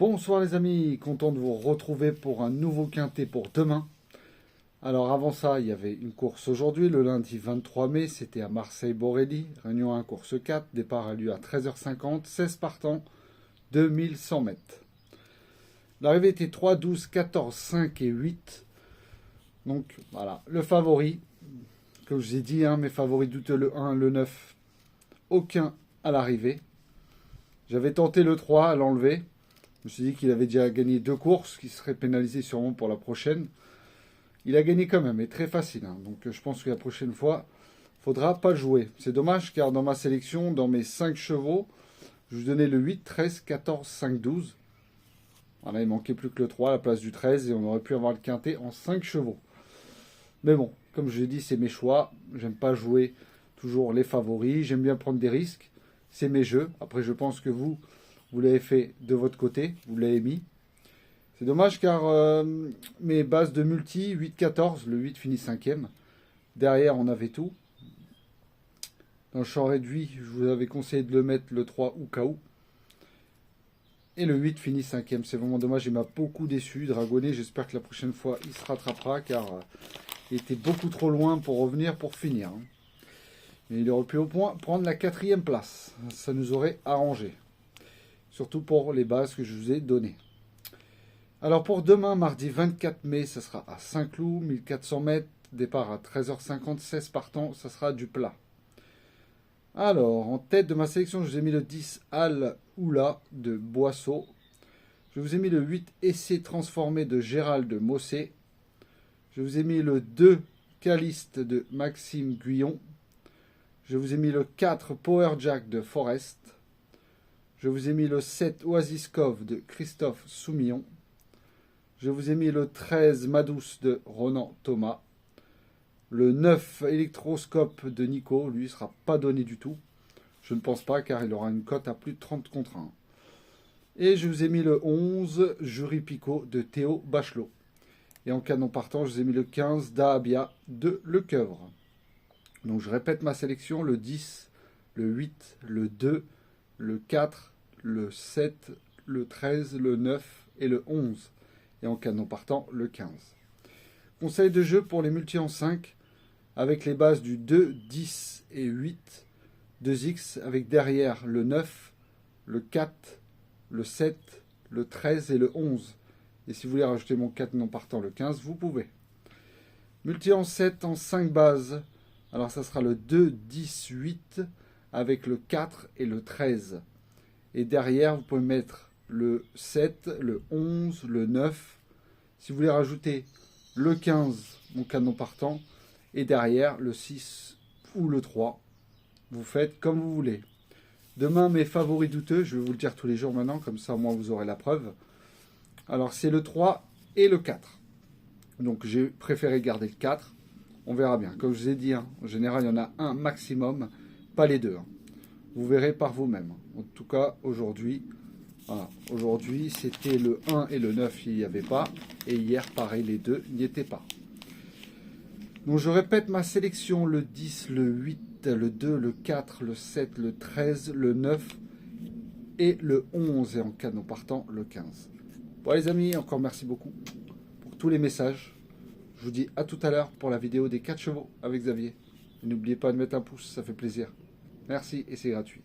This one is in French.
Bonsoir les amis, content de vous retrouver pour un nouveau quintet pour demain. Alors avant ça, il y avait une course aujourd'hui, le lundi 23 mai, c'était à Marseille-Borelli, Réunion 1, course 4, départ a lieu à 13h50, 16 partants, 2100 mètres. L'arrivée était 3, 12, 14, 5 et 8. Donc voilà, le favori, comme je vous ai dit, mes favoris douteux, le 1, le 9, aucun à l'arrivée. J'avais tenté le 3 à l'enlever. Je me suis dit qu'il avait déjà gagné 2 courses, qu'il serait pénalisé sûrement pour la prochaine. Il a gagné quand même, et très facile. Donc je pense que la prochaine fois, il ne faudra pas le jouer. C'est dommage, car dans ma sélection, dans mes 5 chevaux, je vous donnais le 8, 13, 14, 5, 12. Voilà, il manquait plus que le 3 à la place du 13, et on aurait pu avoir le quintet en 5 chevaux. Mais bon, comme je l'ai dit, c'est mes choix. J'aime pas jouer toujours les favoris. J'aime bien prendre des risques. C'est mes jeux. Après, je pense que vous l'avez fait de votre côté. Vous l'avez mis. C'est dommage car mes bases de multi, 8-14, le 8 finit 5e. Derrière, on avait tout. Dans le champ réduit, je vous avais conseillé de le mettre le 3 ou cas où. Et le 8 finit 5e. C'est vraiment dommage. Il m'a beaucoup déçu. Dragonnet, j'espère que la prochaine fois, il se rattrapera car il était beaucoup trop loin pour revenir, pour finir. Et il aurait pu au point prendre la 4e place. Ça nous aurait arrangé. Surtout pour les bases que je vous ai données. Alors pour demain, mardi 24 mai, ça sera à Saint-Cloud, 1400 mètres. Départ à 13h50, 16 partants, ça sera du plat. Alors, en tête de ma sélection, je vous ai mis le 10 Al Oula de Boisseau. Je vous ai mis le 8 Essai transformé de Gérald de Mossé. Je vous ai mis le 2 Caliste de Maxime Guyon. Je vous ai mis le 4 Power Jack de Forest. Je vous ai mis le 7 Oasis Cove de Christophe Soumillon. Je vous ai mis le 13 Madouce de Ronan Thomas. Le 9 Électroscope de Nico, lui, ne sera pas donné du tout. Je ne pense pas car il aura une cote à plus de 30 contre 1. Et je vous ai mis le 11 Jury Picot de Théo Bachelot. Et en canon partant, je vous ai mis le 15 Dahabia de Lecoeuvre. Donc je répète ma sélection, le 10, le 8, le 2, le 4, le 7, le 13, le 9 et le 11. Et en canon partant, le 15. Conseil de jeu pour les multi en 5, avec les bases du 2, 10 et 8, 2x, avec derrière le 9, le 4, le 7, le 13 et le 11. Et si vous voulez rajouter mon canon partant, le 15, vous pouvez. Multi en 7 en 5 bases, alors ça sera le 2, 10, 8, avec le 4 et le 13. Et derrière, vous pouvez mettre le 7, le 11, le 9. Si vous voulez rajouter le 15, mon canon partant, et derrière le 6 ou le 3, vous faites comme vous voulez. Demain, mes favoris douteux, je vais vous le dire tous les jours maintenant, comme ça au moins vous aurez la preuve. Alors c'est le 3 et le 4. Donc j'ai préféré garder le 4. On verra bien. Comme je vous ai dit, en général, il y en a un maximum, pas les deux. Vous verrez par vous-même. En tout cas, aujourd'hui, voilà. Aujourd'hui, c'était le 1 et le 9, il n'y avait pas. Et hier, pareil, les deux n'y étaient pas. Donc, je répète ma sélection, le 10, le 8, le 2, le 4, le 7, le 13, le 9 et le 11. Et en canon partant, le 15. Bon, les amis, encore merci beaucoup pour tous les messages. Je vous dis à tout à l'heure pour la vidéo des 4 chevaux avec Xavier. N'oubliez pas de mettre un pouce, ça fait plaisir. Merci et c'est gratuit.